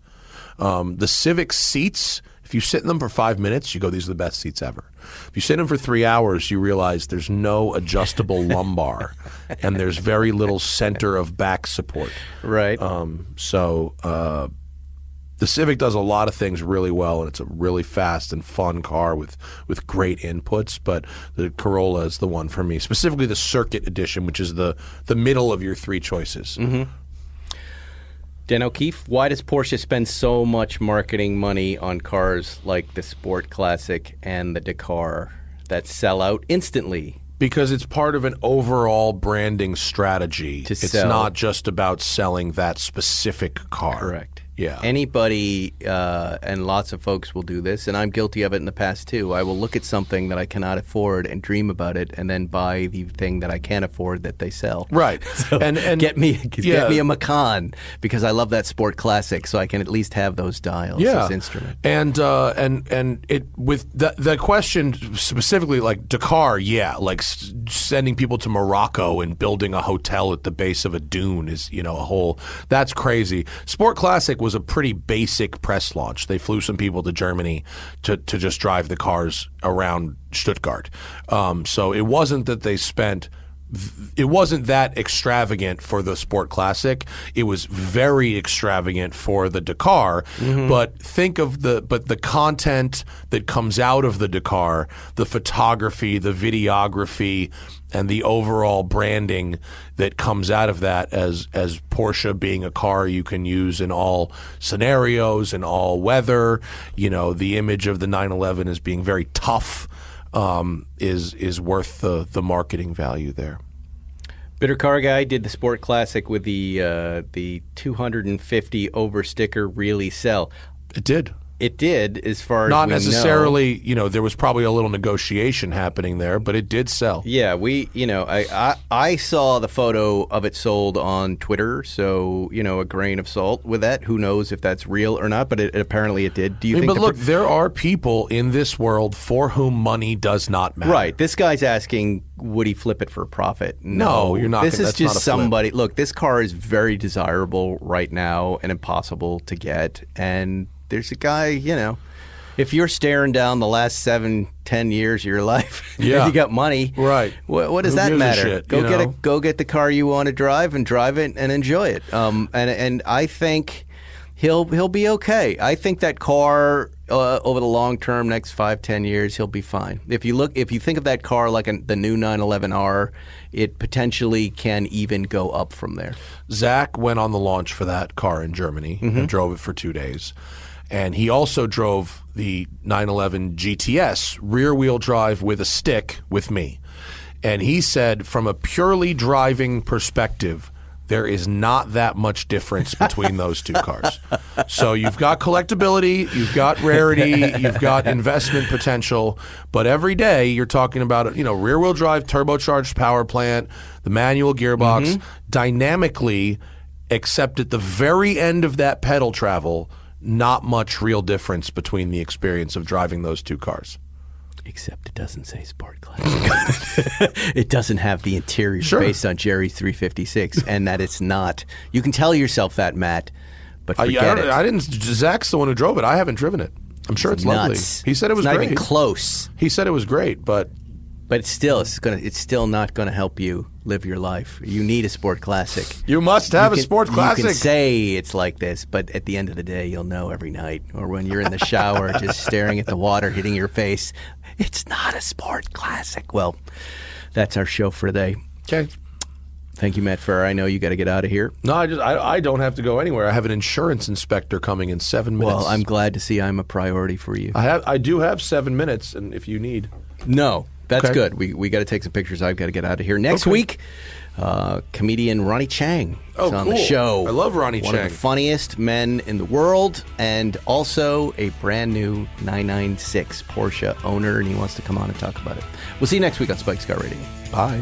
The Civic seats, if you sit in them for 5 minutes, you go, these are the best seats ever. If you sit in them for 3 hours, you realize there's no adjustable lumbar and there's very little center of back support. Right. The Civic does a lot of things really well, and it's a really fast and fun car with great inputs, but the Corolla is the one for me, specifically the Circuit Edition, which is the middle of your three choices. Mm-hmm. Dan O'Keefe, why does Porsche spend so much marketing money on cars like the Sport Classic and the Dakar that sell out instantly? Because it's part of an overall branding strategy. It's not just about selling that specific car. Correct. Yeah. Anybody, and lots of folks will do this, and I'm guilty of it in the past too. I will look at something that I cannot afford and dream about it, and then buy the thing that I can afford that they sell. Right. So and get me a Macan because I love that Sport Classic, so I can at least have those dials as instrument. And it with the question specifically, like Dakar, like sending people to Morocco and building a hotel at the base of a dune is a whole that's crazy. Sport Classic was a pretty basic press launch. They flew some people to Germany to just drive the cars around Stuttgart. So it wasn't that they spent it wasn't that extravagant for the Sport Classic. It was very extravagant for the Dakar. But think of the content that comes out of the Dakar, the photography, the videography, and the overall branding that comes out of that as Porsche being a car you can use in all scenarios, in all weather. The image of the 911 as being very tough is worth the marketing value there. Bitter Car Guy did the Sport Classic with the 250 over sticker really sell. It did. It did, as far as not we necessarily. There was probably a little negotiation happening there, but it did sell. Yeah, I saw the photo of it sold on Twitter, so a grain of salt with that. Who knows if that's real or not? But apparently it did. Do you think? But look, there are people in this world for whom money does not matter. Right. This guy's asking, would he flip it for a profit? No, you're not. This is that's just not a somebody. Look, this car is very desirable right now and impossible to get, and there's a guy, if you're staring down the last 7-10 years of your life, if you got money, right? What does that matter? Go get the car you want to drive and drive it and enjoy it. And I think he'll be okay. I think that car over the long term, next 5-10 years, he'll be fine. If you think of that car like the new 911R, it potentially can even go up from there. Zach went on the launch for that car in Germany and drove it for 2 days. And he also drove the 911 GTS rear-wheel drive with a stick with me. And he said, from a purely driving perspective, there is not that much difference between those two cars. So you've got collectability, you've got rarity, you've got investment potential, but every day you're talking about rear-wheel drive, turbocharged power plant, the manual gearbox, dynamically, except at the very end of that pedal travel, not much real difference between the experience of driving those two cars. Except it doesn't say Sport Classic. It doesn't have the interior based on Jerry's 356, and that it's not. You can tell yourself that, Matt, but forget it. I didn't. Zach's the one who drove it. I haven't driven it. I'm sure it's lovely. He said it was not great. Even close. He said it was great, but it's still not going to help you live your life. You need a Sport Classic. You must have a Sport Classic. You can say it's like this, but at the end of the day, you'll know every night, or when you're in the shower just staring at the water hitting your face, it's not a Sport Classic. Well, that's our show for today. Okay. Thank you, Matt Farah. I know you got to get out of here. No, I don't have to go anywhere. I have an insurance inspector coming in 7 minutes. Well, I'm glad to see I'm a priority for you. I do have 7 minutes, and if you need. No. That's good. We got to take some pictures. I've got to get out of here. Next week, comedian Ronnie Chang is on the show. I love Ronnie Chang. One of the funniest men in the world, and also a brand new 996 Porsche owner, and he wants to come on and talk about it. We'll see you next week on Spike's Car Radio. Bye.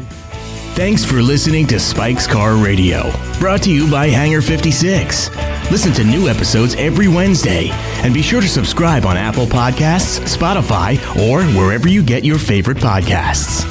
Thanks for listening to Spike's Car Radio, brought to you by Hangar 56. Listen to new episodes every Wednesday, and be sure to subscribe on Apple Podcasts, Spotify, or wherever you get your favorite podcasts.